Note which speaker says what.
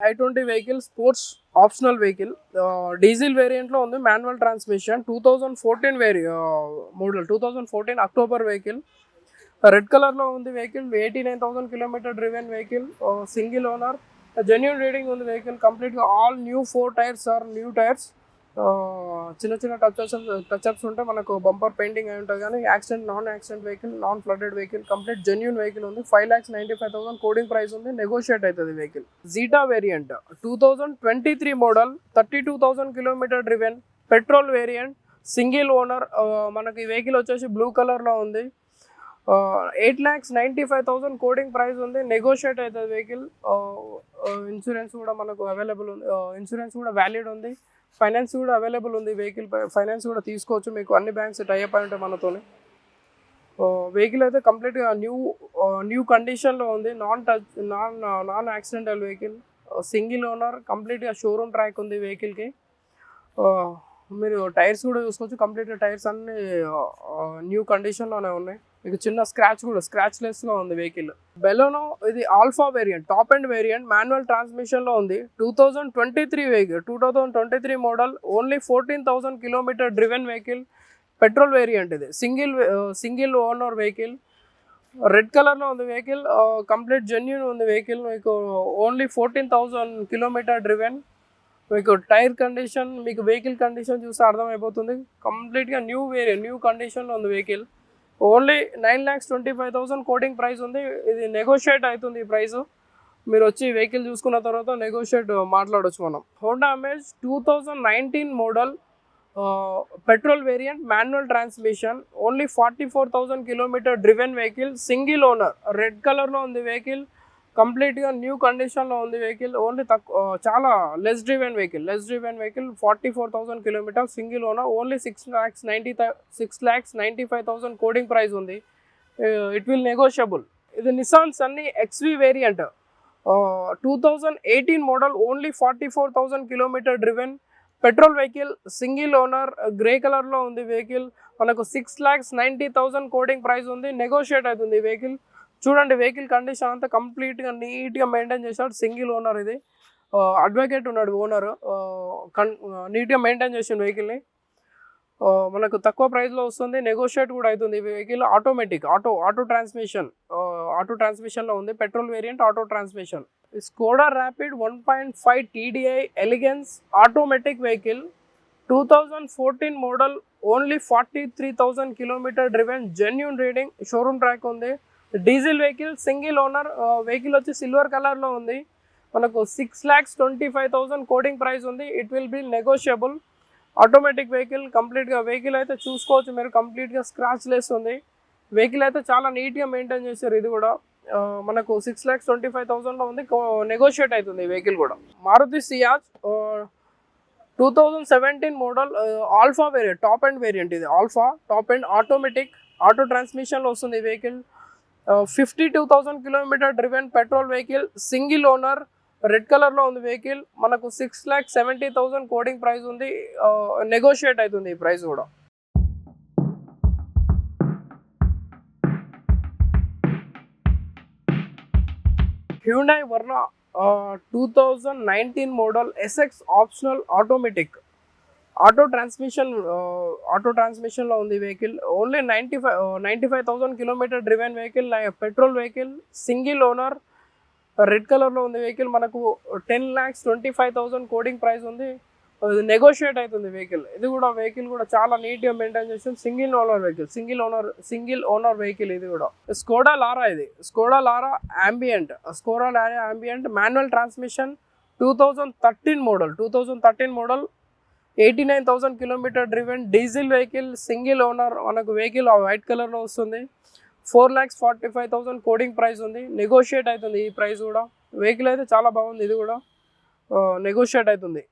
Speaker 1: i20 vehicle sports optional vehicle diesel వేరియంట్లో ఉంది. Manual transmission 2014 model 2014 October vehicle. Red కలర్లో ఉంది vehicle. 89,000 kilometre driven vehicle. Single owner. Genuine reading ఉంది vehicle. కంప్లీట్గా all new 4 tyres are new tyres. చిన్న చిన్న touch-ups ఉంటే మనకు బంపర్ పెయింటింగ్ అయి ఉంటుంది. కానీ accident non accident vehicle, non flooded vehicle, complete genuine vehicle ఉంది. 5,95,000 కోడింగ్ ప్రైస్ ఉంది. నెగోషియేట్ అవుతుంది vehicle. Zeta variant 2023 model, 32,000 kilometre driven, petrol variant, single owner. మనకి వెహికల్ వచ్చేసి బ్లూ కలర్లో ఉంది. 8,95,000 కోడింగ్ ప్రైస్ ఉంది. నెగోషియేట్ అవుతుంది వెహికల్. ఇన్సూరెన్స్ కూడా మనకు అవైలబుల్ ఉంది. ఇన్సూరెన్స్ కూడా వ్యాలిడ్ ఉంది. ఫైనాన్స్ కూడా అవైలబుల్ ఉంది. వెహికల్ ఫైనాన్స్ కూడా తీసుకోవచ్చు. మీకు అన్ని బ్యాంక్స్ టైఅప్ అయి ఉంటాయి మనతోనే. వెహికల్ అయితే కంప్లీట్గా న్యూ కండిషన్లో ఉంది. Non accidental vehicle. Single owner. కంప్లీట్గా షోరూమ్ ట్రాక్ ఉంది వెహికల్కి. మీరు టైర్స్ కూడా చూసుకోవచ్చు. కంప్లీట్గా టైర్స్ అన్ని న్యూ కండిషన్లోనే ఉన్నాయి. మీకు చిన్న స్క్రాచ్ లెస్గా ఉంది వెహికల్. బెలోనో ఇది alpha variant, top end variant, manual ట్రాన్స్మిషన్లో ఉంది. 2023 vehicle, 2023 model, only 14,000 kilometre driven vehicle, petrol variant. ఇది సింగిల్ ఓనర్ వెహికల్. రెడ్ కలర్లో ఉంది వెహికల్. కంప్లీట్ జెన్యూన్ ఉంది వెహికల్. మీకు ఓన్లీ 14,000 కిలోమీటర్ డ్రివెన్. మీకు టైర్ కండిషన్, మీకు వెహికల్ కండిషన్ చూస్తే అర్థమైపోతుంది. కంప్లీట్గా న్యూ కండిషన్లో ఉంది వెహికల్. ఓన్లీ 9,25,000 కోడింగ్ ప్రైస్ ఉంది. ఇది నెగోషియేట్ అవుతుంది ఈ ప్రైస్. మీరు వచ్చి వెహికల్ చూసుకున్న తర్వాత నెగోషియేట్ మాట్లాడవచ్చు మనం. Honda Amaze 2019 model, petrol variant, manual transmission, only 44,000 kilometre driven vehicle, single owner. Red కలర్లో ఉంది వెహికల్. కంప్లీట్గా న్యూ కండిషన్లో ఉంది వెహికల్. ఓన్లీ చాలా less driven vehicle. 44,000 kilometre, single owner, only 6,95,000 quoting price ఉంది. It will negotiable. ఇది Nissan Sunny XV variant, 2018 model, only 44,000 kilometre driven, petrol vehicle, single owner, grey కలర్లో ఉంది వెహికల్. మనకు 6,90,000 కోడింగ్ ప్రైస్ ఉంది. Negotiate అవుతుంది vehicle. చూడండి vehicle condition అంతా కంప్లీట్గా నీట్గా మెయింటైన్ చేశాడు. Single owner. ఇది అడ్వకేట్ ఉన్నాడు ఓనర్. నీట్గా మెయింటైన్ చేసిన వెహికల్ని. మనకు తక్కువ ప్రైస్లో వస్తుంది. నెగోషియేట్ కూడా అవుతుంది. ఈ వెహికల్ ఆటోమేటిక్ ఆటో ట్రాన్స్మిషన్లో ఉంది. Petrol variant, auto transmission. Skoda Rapid 1.5 TDI elegance automatic vehicle, 2014 model, only 43,000 kilometre driven, genuine reading, showroom track ఉంది. Diesel vehicle, single owner. Vehicle వచ్చి సిల్వర్ కలర్లో ఉంది. మనకు 6,25,000 కోడింగ్ ప్రైస్ ఉంది. It will be negotiable. Automatic vehicle. కంప్లీట్గా vehicle అయితే చూసుకోవచ్చు మీరు. కంప్లీట్గా స్క్రాచ్ లెస్ ఉంది వెహికల్. అయితే చాలా నీట్గా మెయింటైన్ చేశారు. ఇది కూడా మనకు 6,25,000లో ఉంది. నెగోషియేట్ అవుతుంది ఈ వెహికల్ కూడా. Maruti Ciaz 2017 model, alpha variant, top end variant. ఇది alpha top end automatic, auto ట్రాన్స్మిషన్లో వస్తుంది ఈ vehicle. 52,000 kilometre driven, petrol vehicle, single owner, red కలర్లో ఉంది వెహికల్. మనకు 6,70,000 కోడింగ్ ప్రైస్ ఉంది. నెగోషియేట్ అవుతుంది ఈ ప్రైస్ కూడా. Hyundai Verna 2019 model, SX optional automatic, auto ట్రాన్స్మిషన్లో ఉంది vehicle. Only 95,000 kilometre driven vehicle, petrol vehicle, single owner, red కలర్లో ఉంది వెహికల్. మనకు 10,25,000 కోడింగ్ ప్రైస్ ఉంది. నెగోషియేట్ అవుతుంది వెహికల్. ఇది కూడా వెహికల్ కూడా చాలా నీట్గా మెయింటైన్ చేస్తుంది. Single owner vehicle. ఇది కూడా స్కోడా లారా. ఇది Skoda Laura Ambiente, manual transmission, 2013 model, 89,000 kilometre driven, diesel vehicle, single owner. మనకు వెహికల్ వైట్ కలర్లో వస్తుంది. 4,45,000 కోడింగ్ ప్రైస్ ఉంది. నెగోషియేట్ అవుతుంది ఈ ప్రైస్ కూడా. వెహికల్ అయితే చాలా బాగుంది. ఇది కూడా నెగోషియేట్ అవుతుంది.